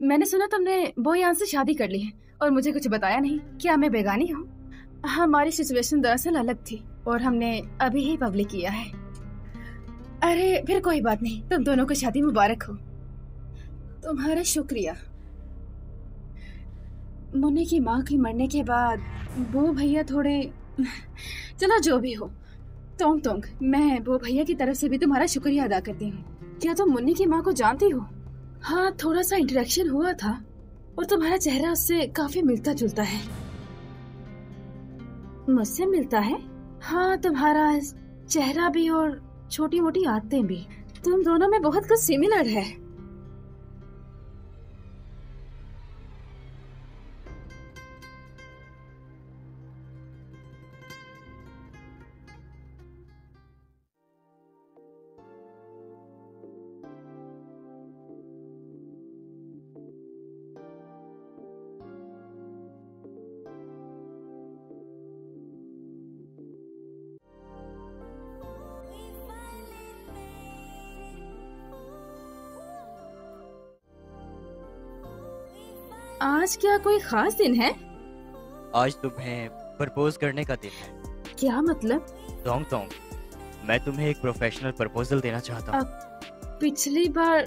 मैंने सुना तुमने बोयान से शादी कर ली है और मुझे कुछ बताया नहीं। क्या मैं बेगानी हूँ? हमारी सिचुएशन दरअसल अलग थी और हमने अभी ही पब्लिक किया है। अरे फिर कोई बात नहीं, तुम दोनों को शादी मुबारक हो। तुम्हारा शुक्रिया। मुन्नी की माँ के मरने के बाद वो भैया थोड़े चलो जो भी हो। तोंग तोंग, मैं वो भैया की तरफ से भी तुम्हारा शुक्रिया अदा करती हूँ। क्या तुम मुन्नी की माँ को जानती हो? हाँ, थोड़ा सा इंटरेक्शन हुआ था और तुम्हारा चेहरा उससे काफी मिलता जुलता है। मुझसे मिलता है? हाँ, तुम्हारा चेहरा भी और छोटी मोटी आदतें भी। तुम दोनों में बहुत कुछ सिमिलर है। आज क्या कोई खास दिन है? आज तुम्हें प्रपोज करने का दिन है। क्या मतलब? तोंग तोंग, मैं तुम्हें एक प्रोफेशनल प्रपोजल देना चाहता हूँ। पिछली बार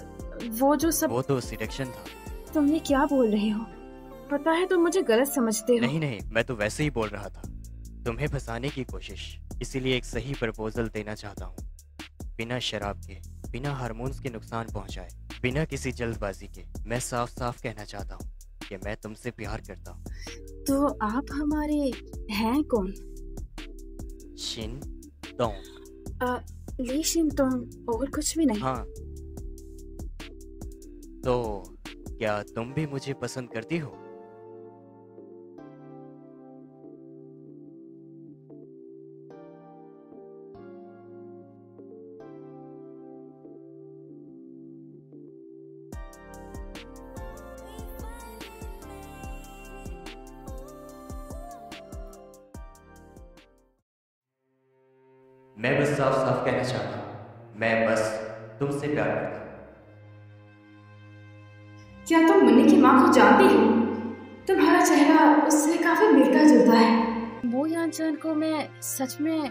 वो जो सब वो तो सिलेक्शन था। तुम ये क्या बोल रहे हो? पता है तुम मुझे गलत समझते हो। नहीं नहीं, मैं तो वैसे ही बोल रहा था, तुम्हें फंसाने की कोशिश। इसीलिए एक सही प्रपोजल देना चाहता हूँ, बिना शराब के, बिना हार्मोन्स के नुकसान पहुँचाए, बिना किसी जल्दबाजी के। मैं साफ साफ कहना चाहता हूँ कि मैं तुमसे प्यार करता हूँ। तो आप हमारे हैं कौन? शिन तोंग। ली शिन तोंग, और कुछ भी नहीं? हाँ, तो क्या तुम भी मुझे पसंद करती हो? मैं बस साफ साफ कहना चाहता हूँ, मैं बस तुमसे प्यार करता हूँ। क्या तुम मुन्नी की माँ को जानती हो? तुम्हारा चेहरा उससे काफी मिलता जुलता है। वो यानचन को मैं सच में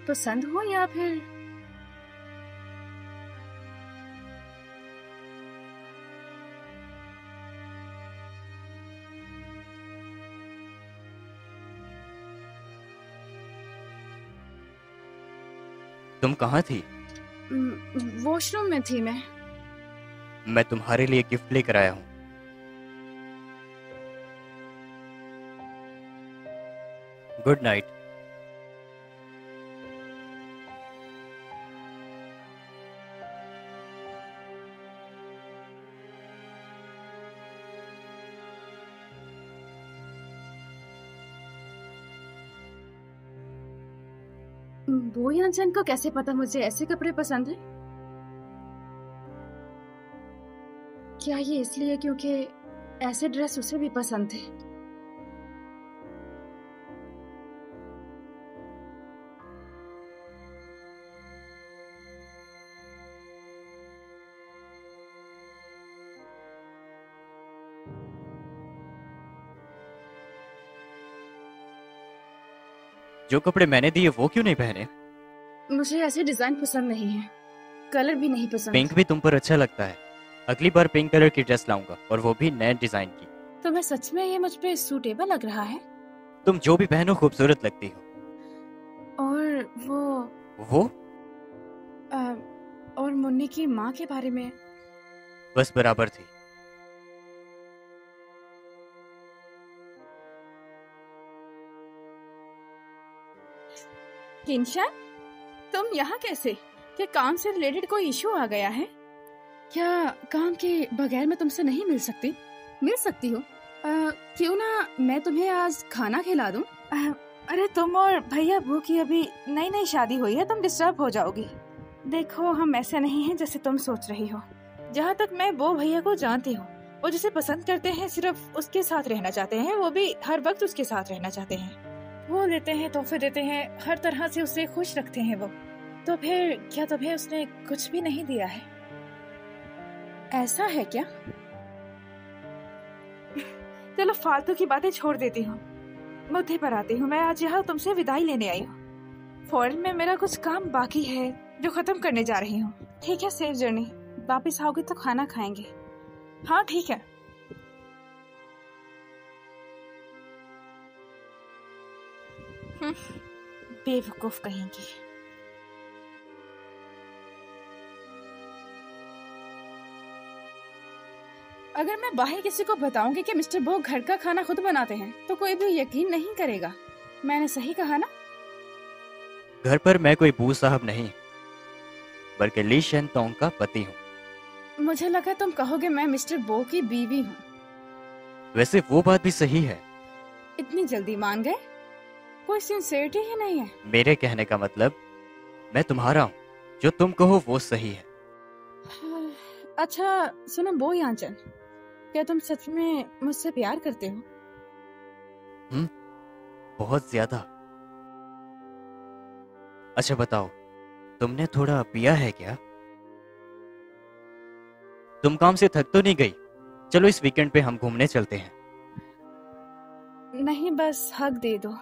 पसंद हूँ या फिर? तुम कहाँ थी? वॉशरूम में थी मैं। मैं तुम्हारे लिए गिफ्ट लेकर आया हूँ। Good night. वो यानचन को कैसे पता मुझे ऐसे कपड़े पसंद है? क्या ये इसलिए क्योंकि ऐसे ड्रेस उसे भी पसंद थे? जो कपड़े मैंने दिए वो क्यों नहीं पहने? मुझे ऐसे डिजाइन पसंद नहीं है, कलर भी नहीं पसंद। पिंक भी तुम पर अच्छा लगता है। अगली बार पिंक कलर की ड्रेस लाऊंगा, और वो भी नए डिजाइन की। तुम्हें सच में ये मुझ पे सूटेबल लग रहा है? तुम जो भी पहनो खूबसूरत लगती हो। और वो और मुन्नी की माँ के बारे में? बस बराबर थी। किंशन, तुम यहाँ कैसे? क्या काम से रिलेटेड कोई इशू आ गया है? क्या काम के बगैर मैं तुमसे नहीं मिल सकती? मिल सकती हो। क्यों ना मैं तुम्हें आज खाना खिला दूं? अरे तुम और भैया बू की अभी नई नई शादी हुई है, तुम डिस्टर्ब हो जाओगी। देखो, हम ऐसे नहीं हैं जैसे तुम सोच रही हो। जहाँ तक मैं वो भैया को जानती हूँ, वो जिसे पसंद करते हैं सिर्फ उसके साथ रहना चाहते हैं, वो भी हर वक्त उसके साथ रहना चाहते हैं। वो देते हैं, तोहफे देते हैं, हर तरह से उसे खुश रखते हैं वो। तो फिर क्या तुम्हें उसने कुछ भी नहीं दिया है? ऐसा है क्या? चलो फालतू की बातें छोड़ देती हूँ, मुद्दे पर आती हूँ। मैं आज यहाँ तुमसे विदाई लेने आई हूँ। फॉरेन में मेरा कुछ काम बाकी है जो खत्म करने जा रही हूँ। ठीक है, सेफ जर्नी। वापिस आओगे तो खाना खाएंगे। हाँ ठीक है। बेवकूफ कहेंगी। अगर मैं बाहर किसी को बताऊंगी कि मिस्टर बो घर का खाना खुद बनाते हैं तो कोई भी यकीन नहीं करेगा। मैंने सही कहा ना? घर पर मैं कोई बू साहब नहीं, बल्कि ली शेन तोंग का पति हूँ। मुझे लगा तुम कहोगे मैं मिस्टर बो की बीवी हूँ। वैसे वो बात भी सही है। इतनी जल्दी मान गए? कोई सिंसियरिटी ही नहीं है। मेरे कहने का मतलब मैं तुम्हारा हूँ, जो तुम कहो वो सही है। अच्छा सुनो बो यांचन, क्या तुम सच में मुझसे प्यार करते हो? बहुत ज्यादा। अच्छा बताओ, तुमने थोड़ा पिया है क्या? तुम काम से थक तो नहीं गई? चलो इस वीकेंड पे हम घूमने चलते हैं। नहीं, बस हक दे दो।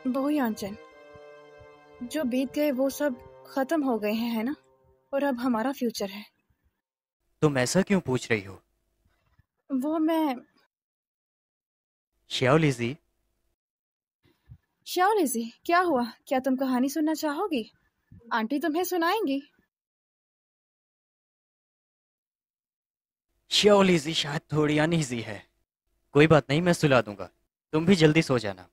बो यांचन, जो बीत गए वो सब खत्म हो गए हैं, है ना? और अब हमारा फ्यूचर है। तुम ऐसा क्यों पूछ रही हो? वो मैं श्याओलिजी। श्याओलिजी, क्या हुआ? क्या तुम कहानी सुनना चाहोगी? आंटी तुम्हें सुनाएंगी। श्याओलिजी शायद थोड़ी अनईजी है। कोई बात नहीं, मैं सुला दूंगा। तुम भी जल्दी सो जाना।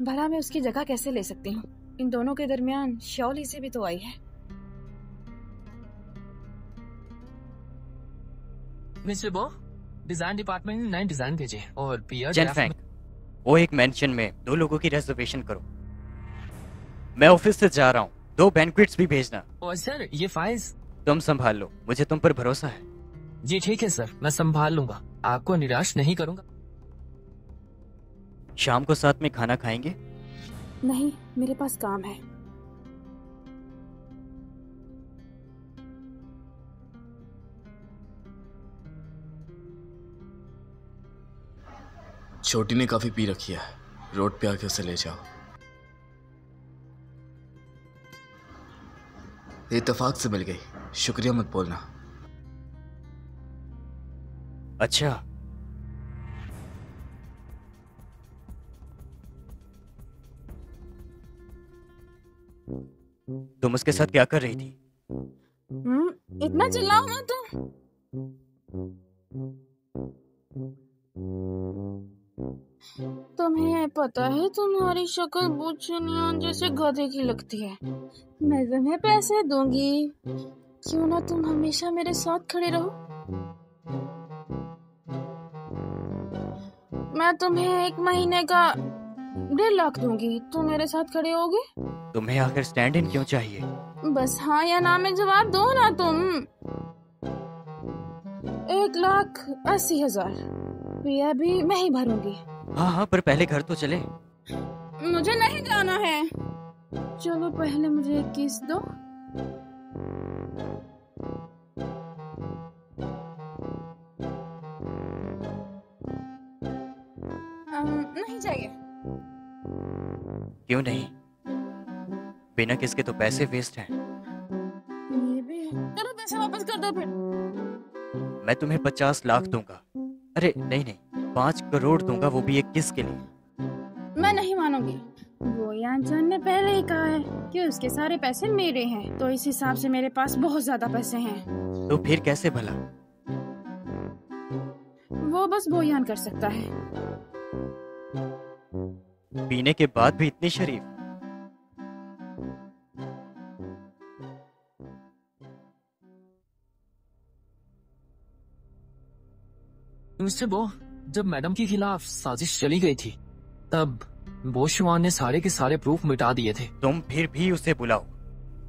भला मैं उसकी जगह कैसे ले सकती हूँ? इन दोनों के दरमियान श्याओलिजी भी तो आई है। मिस्टर बो, डिजाइन डिपार्टमेंट ने नए डिजाइन भेजे और पियर जेनफेंग, वो एक मेंशन में 2 लोगों की रिजर्वेशन करो। मैं ऑफिस से जा रहा हूँ, 2 बैंक्वेट्स भी भेजना। और सर ये फाइल्स तुम संभाल लो, मुझे तुम पर भरोसा है। जी ठीक है सर, मैं संभाल लूंगा, आपको निराश नहीं करूंगा। शाम को साथ में खाना खाएंगे? नहीं, मेरे पास काम है। छोटी ने काफी पी रखी है, रोड पे आके उसे ले जाओ। इत्तेफाक से मिल गई, शुक्रिया मत बोलना। अच्छा, तुम उसके साथ क्या कर रही थी? इतना चिल्लाओ मत तुम। तुम्हें पता है तुम्हारी शक्ल बुचनियान जैसे गधे की लगती है। मैं तुम्हें पैसे दूंगी, क्यों ना तुम हमेशा मेरे साथ खड़े रहो। मैं तुम्हें 1 महीने का 1.5 लाख दूंगी, तुम मेरे साथ खड़े होगे? तुम्हें आखिर स्टैंड इन क्यों चाहिए? बस हाँ या ना में जवाब दो ना तुम। 1,80,000 रुपया भी मैं ही भरूंगी। हाँ हाँ, पर पहले घर तो चले। मुझे नहीं जाना है। चलो पहले मुझे एक किस दो। नहीं चाहिए। क्यों नहीं? बिना किसके तो पैसे वेस्ट हैं। ये भी है। चलो पैसे वापस कर दो फिर। मैं तुम्हें 50 लाख दूंगा। अरे नहीं नहीं, 5 करोड़ दूंगा, वो भी एक किस के लिए। मैं नहीं मानूंगी। वो यांचन ने पहले ही कहा है कि उसके सारे पैसे मेरे हैं, तो इस हिसाब से मेरे पास बहुत ज्यादा पैसे हैं। तो फिर कैसे भला? वो बस बोयान कर सकता है। पीने के बाद भी इतनी शरीफ? मिस्टर बो, जब मैडम के खिलाफ साजिश चली गई थी तब बोशवान ने सारे के सारे प्रूफ मिटा दिए थे। तुम फिर भी उसे बुलाओ।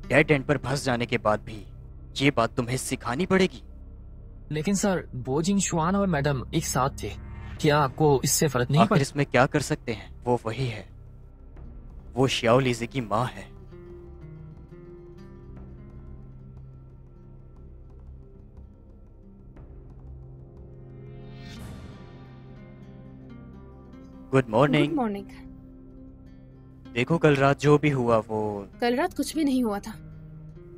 डेड एंड पर फंस जाने के बाद भी ये बात तुम्हें सिखानी पड़ेगी। लेकिन सर, बो जिंगशुआन और मैडम एक साथ थे, क्या आपको इससे फर्क नहीं आखिर पड़ा? इसमें क्या कर सकते हैं? वो वही है, वो श्याओलिजी की माँ है। Good good morning. मॉर्निंग। देखो कल रात जो भी हुआ वो कल रात कुछ भी नहीं हुआ था।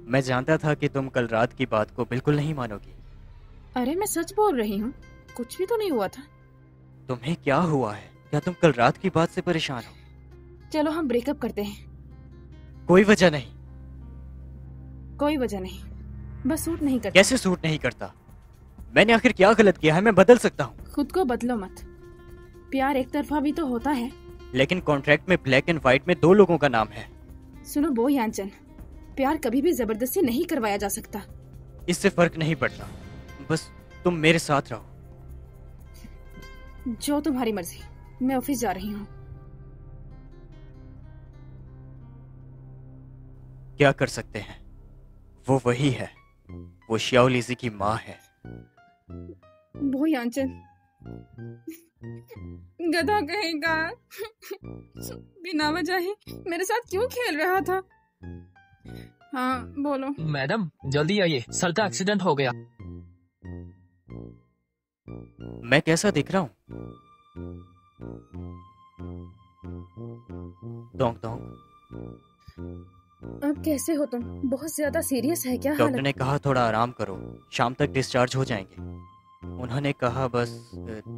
मैं जानता था कि तुम कल रात की बात को बिल्कुल नहीं मानोगी। अरे मैं सच बोल रही हूँ, कुछ भी तो नहीं हुआ था। तुम्हें क्या हुआ है? क्या तुम कल रात की बात से परेशान हो? चलो हम ब्रेकअप करते हैं। कोई वजह नहीं। कोई वजह नहीं, बस सूट नहीं करता। कैसे सूट नहीं करता? मैंने आखिर क्या गलत किया है? मैं बदल सकता हूँ। खुद को बदलो मत। प्यार एक तरफा भी तो होता है। लेकिन कॉन्ट्रैक्ट में ब्लैक एंड व्हाइट में 2 लोगों का नाम है। सुनो बो यांचन, प्यार कभी भी जबरदस्ती नहीं करवाया जा सकता। इससे फर्क नहीं पड़ता, बस तुम मेरे साथ रहो। जो तुम्हारी मर्जी। मैं ऑफिस जा रही हूँ। क्या कर सकते हैं? वो वही है, वो शियाओ लीजी की माँ है। बो यांचन, गधा कहेगा। बिना वजह ही मेरे साथ क्यों खेल रहा था? हाँ बोलो। मैडम जल्दी आइए, सर का एक्सीडेंट हो गया। मैं कैसा दिख रहा हूँ? Dong Dong. अब कैसे हो तुम? बहुत ज्यादा सीरियस है क्या डॉक्टर हालत? ने कहा थोड़ा आराम करो, शाम तक डिस्चार्ज हो जाएंगे। उन्होंने कहा बस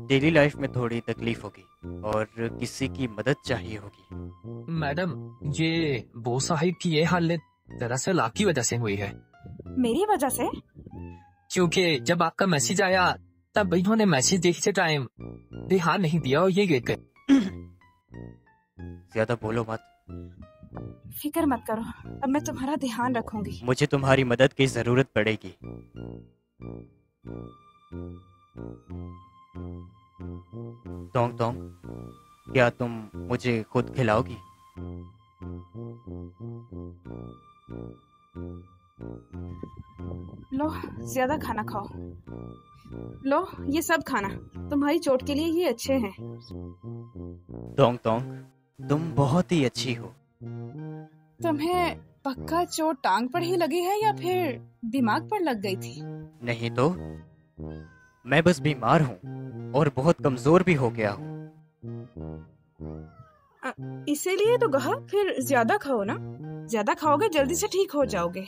डेली लाइफ में थोड़ी तकलीफ होगी और किसी की मदद चाहिए होगी। मैडम ये बो साहिब की ये हालत दरअसल आपकी वजह से हुई है। मेरी वजह से? क्योंकि जब आपका मैसेज आया तब इन्होंने मैसेज देखते टाइम ध्यान नहीं दिया और ये गिर गए। ज्यादा बोलो मत। फिक्र मत करो, अब मैं तुम्हारा ध्यान रखूंगी। मुझे तुम्हारी मदद की जरूरत पड़ेगी। टोंग टोंग, क्या तुम मुझे खुद खिलाओगी? लो ज्यादा खाना खाओ। लो ये सब खाना, तुम्हारी चोट के लिए ये अच्छे हैं। टोंग टोंग, तुम बहुत ही अच्छी हो। तुम्हें पक्का चोट टांग पर ही लगी है या फिर दिमाग पर लग गई थी? नहीं तो मैं बस बीमार हूँ और बहुत कमजोर भी हो गया हूँ। इसीलिए तो कहा फिर ज्यादा खाओ ना। ज्यादा खाओगे जल्दी से ठीक हो जाओगे।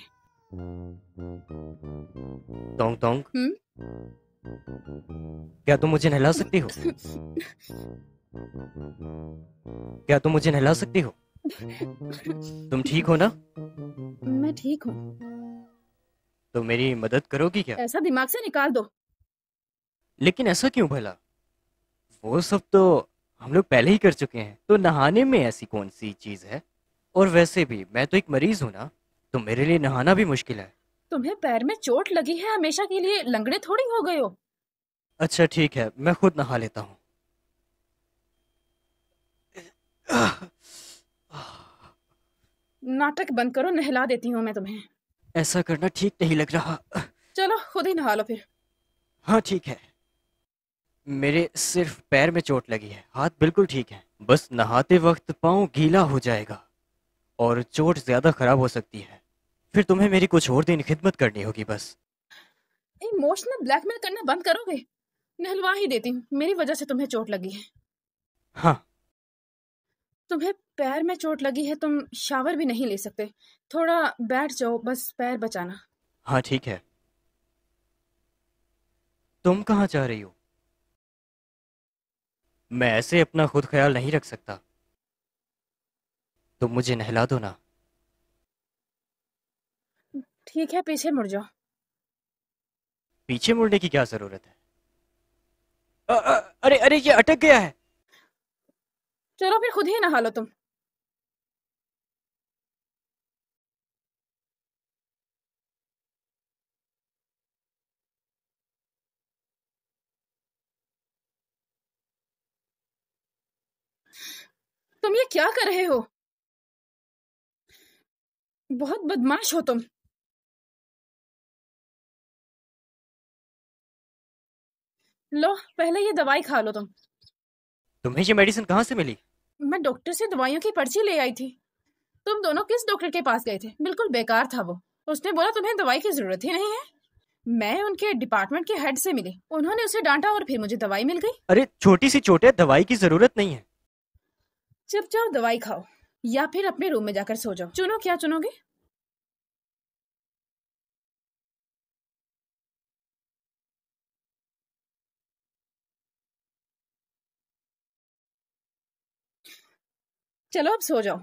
टोंग टोंग, क्या तुम मुझे नहला सकती हो? क्या तुम मुझे नहला सकती हो? तुम ठीक हो ना? मैं ठीक हूँ। तो मेरी मदद करोगी क्या? ऐसा दिमाग से निकाल दो। लेकिन ऐसा क्यों भला? वो सब तो हम लोग पहले ही कर चुके हैं, तो नहाने में ऐसी कौन सी चीज है? और वैसे भी मैं तो एक मरीज हूँ ना, तो मेरे लिए नहाना भी मुश्किल है। तुम्हें पैर में चोट लगी है, हमेशा के लिए लंगड़े थोड़ी हो गए हो। अच्छा ठीक है, मैं खुद नहा लेता हूँ। नाटक बंद करो, नहला देती हूँ मैं तुम्हें। ऐसा करना ठीक नहीं लग रहा। चलो खुद ही नहा लो फिर। हाँ ठीक है। मेरे सिर्फ पैर में चोट लगी है, हाथ बिल्कुल ठीक है। बस नहाते वक्त पाँव गीला हो जाएगा और चोट ज्यादा खराब हो सकती है। फिर तुम्हें मेरी कुछ और दिन खिदमत करनी होगी। बस इमोशनल ब्लैकमेल करना बंद करोगे? नहलवा ही देती हूँ, मेरी वजह से तुम्हें चोट लगी है। हाँ। तुम्हें पैर में चोट लगी है, तुम शावर भी नहीं ले सकते। थोड़ा बैठ जाओ, बस पैर बचाना। हाँ ठीक है। तुम कहाँ जा रही हो? मैं ऐसे अपना खुद ख्याल नहीं रख सकता। तुम मुझे नहला दो ना। ठीक है, पीछे मुड़ जाओ। पीछे मुड़ने की क्या जरूरत है? अरे अरे, ये अटक गया है। चलो फिर खुद ही नहा लो तुम। तुम ये क्या कर रहे हो? बहुत बदमाश हो तुम। लो पहले ये दवाई खा लो तुम। तुम्हें ये मेडिसिन कहाँ से मिली? मैं डॉक्टर से दवाइयों की पर्ची ले आई थी। तुम दोनों किस डॉक्टर के पास गए थे? बिल्कुल बेकार था वो। उसने बोला तुम्हें दवाई की जरूरत ही नहीं है। मैं उनके डिपार्टमेंट के हेड से मिली, उन्होंने उसे डांटा और फिर मुझे दवाई मिल गई। अरे छोटी सी चोट है, दवाई की जरूरत नहीं है। चुपचाप दवाई खाओ या फिर अपने रूम में जाकर सो जाओ। चुनो, क्या चुनोगे? चलो अब सो जाओ।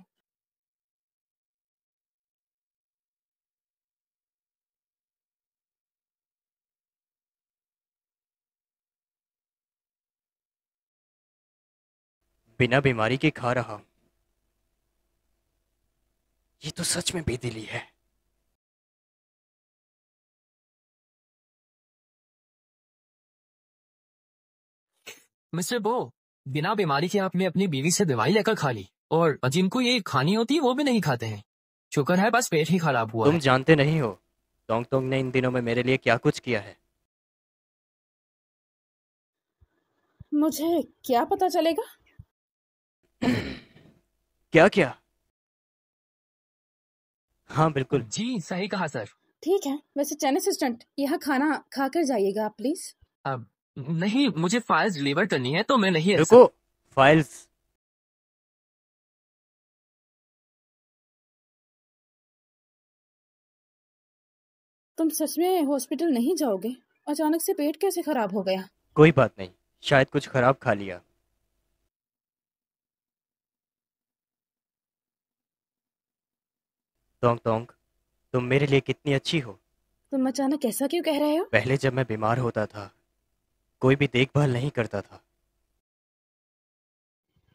बिना बीमारी के खा रहा हूं। ये तो सच में बेदिली है। मिस्टर बो, बिना बीमारी के आपने अपनी बीवी से दवाई लेकर खा ली, और जिनको ये खानी होती है वो भी नहीं खाते हैं। शुक्र है बस पेट ही खराब हुआ तुम है। जानते नहीं हो तोंग तोंग ने इन दिनों में मेरे लिए क्या कुछ किया है। मुझे क्या पता चलेगा? क्या क्या? हाँ बिल्कुल। जी सही कहा सर। ठीक है, वैसे चैन असिस्टेंट, यहाँ खाना खाकर जाइएगा आप प्लीज। अब नहीं, मुझे फाइल्स डिलीवर करनी है तो मैं नहीं रह रुको, फाइल्स। तुम सच में हॉस्पिटल नहीं जाओगे? अचानक से पेट कैसे खराब हो गया? कोई बात नहीं, शायद कुछ खराब खा लिया। तोंग तोंग, तुम मेरे लिए कितनी अच्छी हो। तुम अचानक ऐसा क्यों कह रहे हो? पहले जब मैं बीमार होता था कोई भी देखभाल नहीं करता था।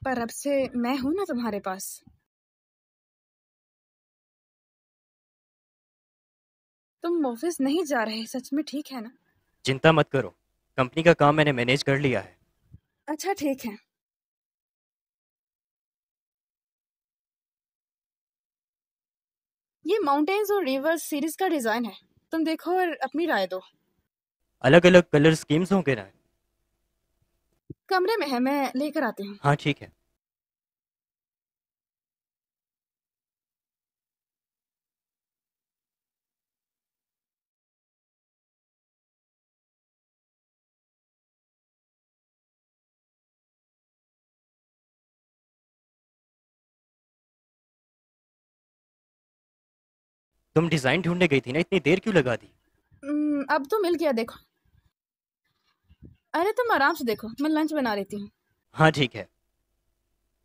पर अब से मैं हूं ना तुम्हारे पास। तुम ऑफिस नहीं जा रहे, सच में ठीक है ना? चिंता मत करो, कंपनी का काम मैंने मैनेज कर लिया है। अच्छा ठीक है। ये माउंटेन्स और रिवर्स सीरीज का डिजाइन है, तुम देखो और अपनी राय दो। अलग अलग कलर स्कीम्स होंगे ना? कमरे में है, मैं लेकर आती हूँ। हाँ ठीक है। तुम डिजाइन ढूंढने गई थी ना, इतनी देर क्यों लगा दी? अब तो मिल गया, देखो। अरे तुम आराम से देखो, मैं लंच बना लेती हूँ। हाँ ठीक है,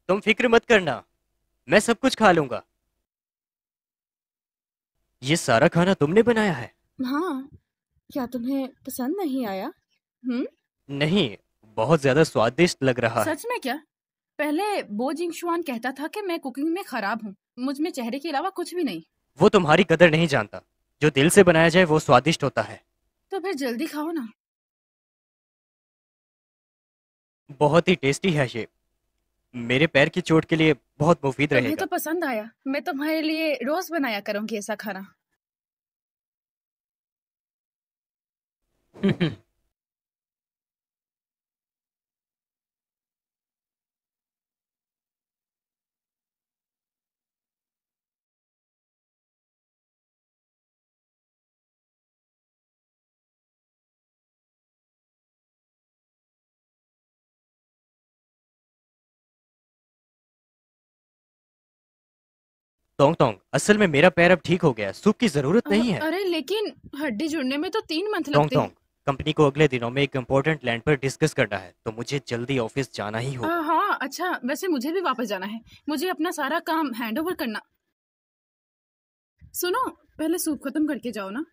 तुम फिक्र मत करना, मैं सब कुछ खा लूंगा। ये सारा खाना तुमने बनाया है? हाँ, क्या तुम्हें पसंद नहीं आया? नहीं, बहुत ज्यादा स्वादिष्ट लग रहा है। सच में क्या? पहले बो जिंगशुआन कहता था कि मैं कुकिंग में खराब हूँ, मुझ में चेहरे के अलावा कुछ भी नहीं। वो तुम्हारी कदर नहीं जानता, जो दिल से बनाया जाए वो स्वादिष्ट होता है। तो फिर जल्दी खाओ ना। बहुत ही टेस्टी है ये, मेरे पैर की चोट के लिए बहुत मुफीद तुम्हें रहेगा। तो पसंद आया, मैं तुम्हारे लिए रोज बनाया करूंगी ऐसा खाना। तोंग तोंग, असल में मेरा पैर अब ठीक हो गया, सूप की जरूरत नहीं है। अरे लेकिन हड्डी जुड़ने में तो 3 मंथ तोंग लगते तोंग, हैं। कंपनी को अगले दिनों में एक इम्पोर्टेंट लैंड पर डिस्कस करना है, तो मुझे जल्दी ऑफिस जाना ही होगा। हाँ अच्छा, वैसे मुझे भी वापस जाना है, मुझे अपना सारा काम हैंड ओवर करना। सुनो, पहले सूप खत्म करके जाओ ना।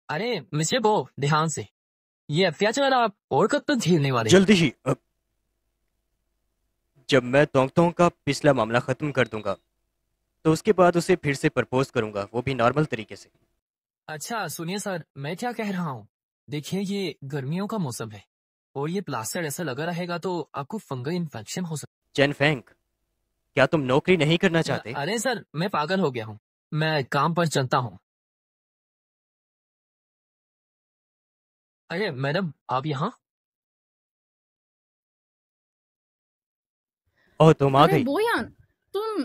अरे मिस्टर बो, ध्यान से। ये अत्याचार आप और कब तक झेलने वाले? जल्दी ही। जब मैं तोंग तोंग का पिछला मामला खत्म कर दूंगा तो उसके बाद उसे फिर से प्रपोज करूंगा, वो भी नॉर्मल तरीके से। अच्छा सुनिए सर, मैं क्या कह रहा हूँ, देखिए ये गर्मियों का मौसम है और ये प्लास्टर ऐसा लगा रहेगा तो आपको फंगल इन्फेक्शन हो सकता चेन फेंग, क्या तुम नौकरी नहीं करना है। चाहते? अरे सर, मैं पागल हो गया हूँ, मैं काम पर चलता हूँ। अरे मैडम, आप यहाँ? ओह, तुम आ अरे गई। बोयान, तुम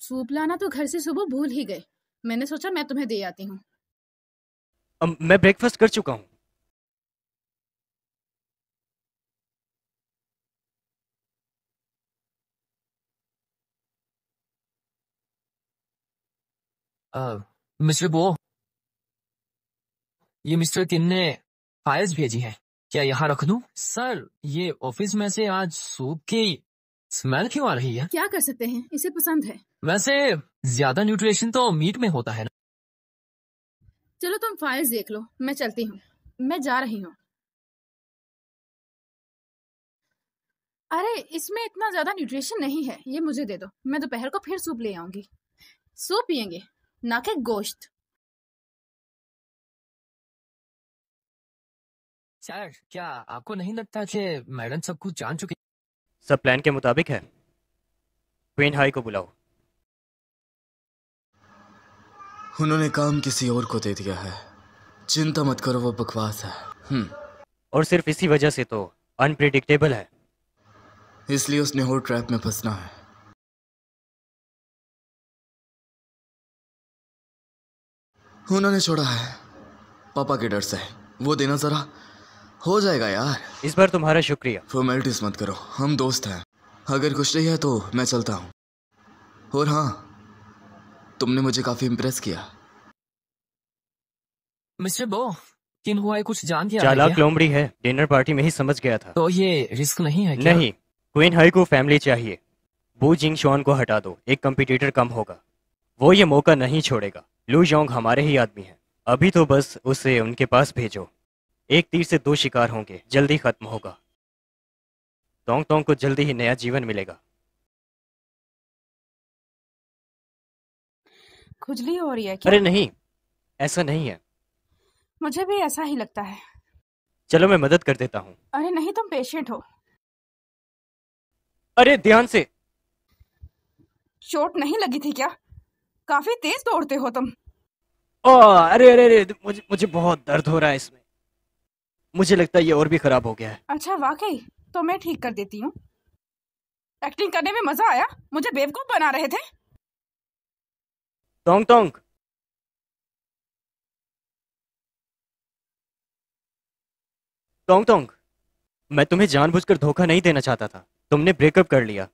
सूप लाना तो घर से सुबह भूल ही गए। मैंने सोचा मैं तुम्हें दे आती हूँ। मैं ब्रेकफास्ट कर चुका हूँ। मिस्टर बो, ये मिस्टर किन ने फाइल्स भेजी हैं, क्या यहाँ रख दूं? सर, ये ऑफिस में से आज सूप की स्मेल क्यों आ रही है? क्या कर सकते हैं, इसे पसंद है। वैसे ज्यादा न्यूट्रिशन तो मीट में होता है ना। चलो तुम फाइल्स देख लो, मैं चलती हूँ। मैं जा रही हूँ। अरे इसमें इतना ज्यादा न्यूट्रिशन नहीं है, ये मुझे दे दो। मैं दोपहर को फिर सूप ले आऊंगी। सूप पियेंगे, ना कि गोश्त। सर, क्या आपको नहीं लगता कि मैडम सब कुछ जान चुकी? सब प्लान के मुताबिक है। क्वीन हाई को बुलाओ। उन्होंने काम किसी और को दे दिया है। चिंता मत करो, वो बकवास है। और सिर्फ इसी वजह से तो अनप्रिडिक्टेबल है। इसलिए उसने और ट्रैप में फंसना है। उन्होंने छोड़ा है पापा के डर से। वो देना जरा, हो जाएगा यार। इस बार तुम्हारा शुक्रिया। फॉर्मेलिटीज मत करो, हम दोस्त हैं। अगर कुछ नहीं है तो मैं चलता हूँ। और हाँ, तुमने मुझे काफी इम्प्रेस किया। मिस्टर बो, किन हुआ है कुछ जान के चालाक लोमड़ी है, डिनर पार्टी में ही समझ गया था। तो ये रिस्क नहीं है क्या? नहीं, क्वीन हाई को फैमिली चाहिए। बू जिंग शॉन को हटा दो, एक कंपटीटर कम होगा। वो ये मौका नहीं छोड़ेगा। लू जोंग हमारे ही आदमी है। अभी तो बस उसे उनके पास भेजो। एक तीर से दो शिकार होंगे, जल्दी खत्म होगा। तोंग तोंग को जल्दी ही नया जीवन मिलेगा। खुजली हो रही है क्या? अरे नहीं, ऐसा नहीं है। मुझे भी ऐसा ही लगता है। चलो मैं मदद कर देता हूँ। अरे नहीं, तुम पेशेंट हो। अरे ध्यान से। चोट नहीं लगी थी क्या? काफी तेज दौड़ते हो तुम। अरे अरे अरे, मुझे बहुत दर्द हो रहा है इसमें। मुझे लगता है ये और भी खराब हो गया है। अच्छा वाकई? तो मैं ठीक कर देती हूँ। एक्टिंग करने में मजा आया? मुझे बेवकूफ बना रहे थे। तोंग तोंग, तोंग तोंग, मैं तुम्हें जानबूझकर धोखा नहीं देना चाहता था। तुमने ब्रेकअप कर लिया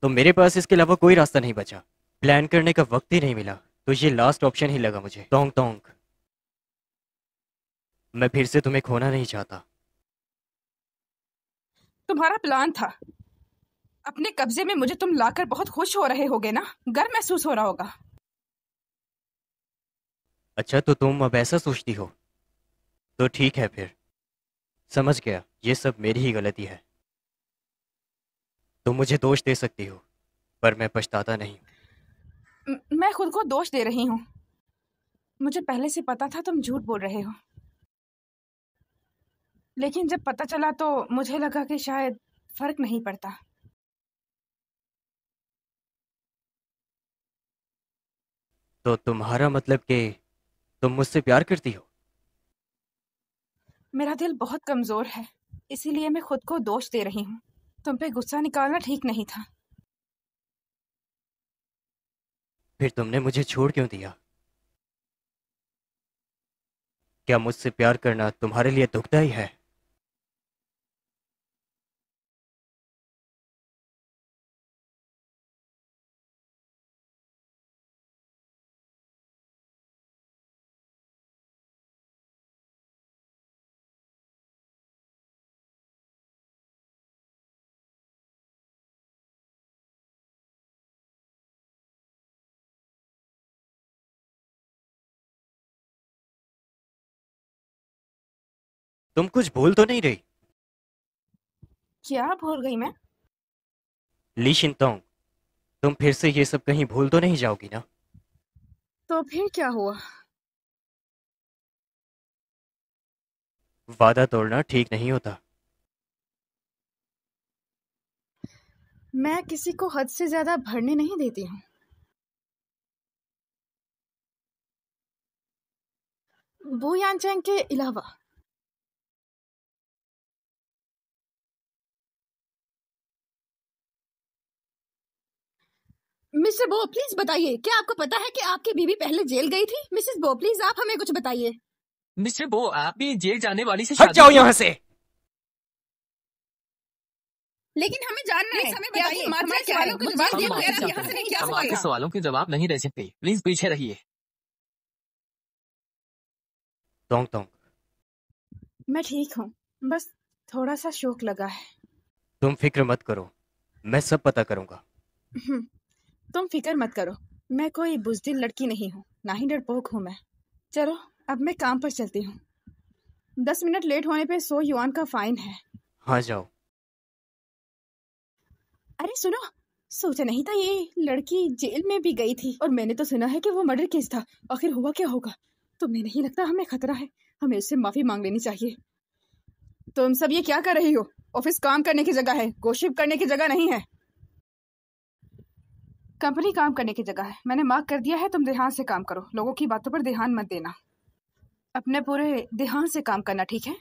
तो मेरे पास इसके अलावा कोई रास्ता नहीं बचा। प्लान करने का वक्त ही नहीं मिला, तो ये लास्ट ऑप्शन ही लगा मुझे। तोंग तोंग, मैं फिर से तुम्हें खोना नहीं चाहता। तुम्हारा प्लान था। अपने कब्जे में मुझे तुम लाकर बहुत खुश हो रहे होगे ना? गर्व महसूस हो रहा होगा। अच्छा, तो तुम अब ऐसा सोचती हो? तो ठीक है फिर, समझ गया। ये सब मेरी ही गलती है। तुम मुझे दोष दे सकती हो, पर मैं पछताता नहीं। मैं खुद को दोष दे रही हूँ। मुझे पहले से पता था तुम झूठ बोल रहे हो, लेकिन जब पता चला तो मुझे लगा कि शायद फर्क नहीं पड़ता। तो तुम्हारा मतलब कि तुम मुझसे प्यार करती हो? मेरा दिल बहुत कमजोर है, इसीलिए मैं खुद को दोष दे रही हूँ। तुम पे गुस्सा निकालना ठीक नहीं था। फिर तुमने मुझे छोड़ क्यों दिया? क्या मुझसे प्यार करना तुम्हारे लिए दुखदाई है? तुम कुछ भूल तो नहीं रही? क्या भूल गई मैं? ली शिनतोंग, तुम फिर से ये सब कहीं भूल तो नहीं जाओगी ना? तो फिर क्या हुआ? वादा तोड़ना ठीक नहीं होता। मैं किसी को हद से ज्यादा भरने नहीं देती हूँ। बू यानचैंग के अलावा। मिस्टर बो प्लीज बताइए, क्या आपको पता है कि आपकी बीवी पहले जेल गई थी? मिसेस बो प्लीज आप हमें कुछ बताइए। मिस्टर बो, आप भी जेल जाने वाली से हट जाओ यहाँ से। लेकिन हमें जानना है, हमें बताइए, हमारे सवालों के जवाब दिए बगैर आप यहाँ से नहीं जा हम आपके सकते। सवालों के जवाब नहीं दे सकते। प्लीज पीछे रहिए। तोंग तोंग। मैं ठीक हूँ, बस थोड़ा सा शौक लगा है। तुम फिक्र मत करो, मैं सब पता करूंगा। हम्म, तुम फिक्र मत करो, मैं कोई बुज़दिल लड़की नहीं हूँ, ना ही डरपोक हूँ मैं। चलो अब मैं काम पर चलती हूँ। 10 मिनट लेट होने पे 100 युआन का फाइन है। हाँ जाओ। अरे सुनो, सोचा नहीं था ये लड़की जेल में भी गई थी, और मैंने तो सुना है कि वो मर्डर केस था। आखिर हुआ क्या होगा? तुम्हें नहीं लगता हमें खतरा है? हमें उससे माफी मांग लेनी चाहिए। तुम सब ये क्या कर रही हो? ऑफिस काम करने की जगह है, गॉसिप करने की जगह नहीं है। कंपनी काम करने की जगह है, मैंने मार्क कर दिया है। तुम ध्यान से काम करो, लोगों की बातों पर ध्यान मत देना। अपने पूरे ध्यान से काम करना, ठीक है?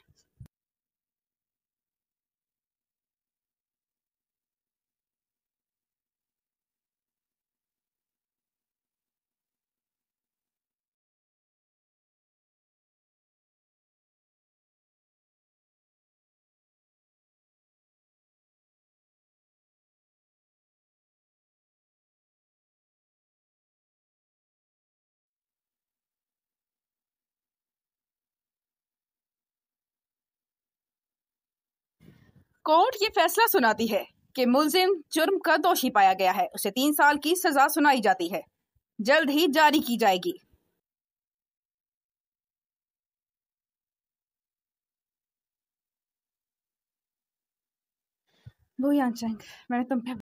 कोर्ट ये फैसला सुनाती है कि मुलजिम जुर्म का दोषी पाया गया है, उसे 3 साल की सजा सुनाई जाती है, जल्द ही जारी की जाएगी। वो यानचंग, मैंने तुम पे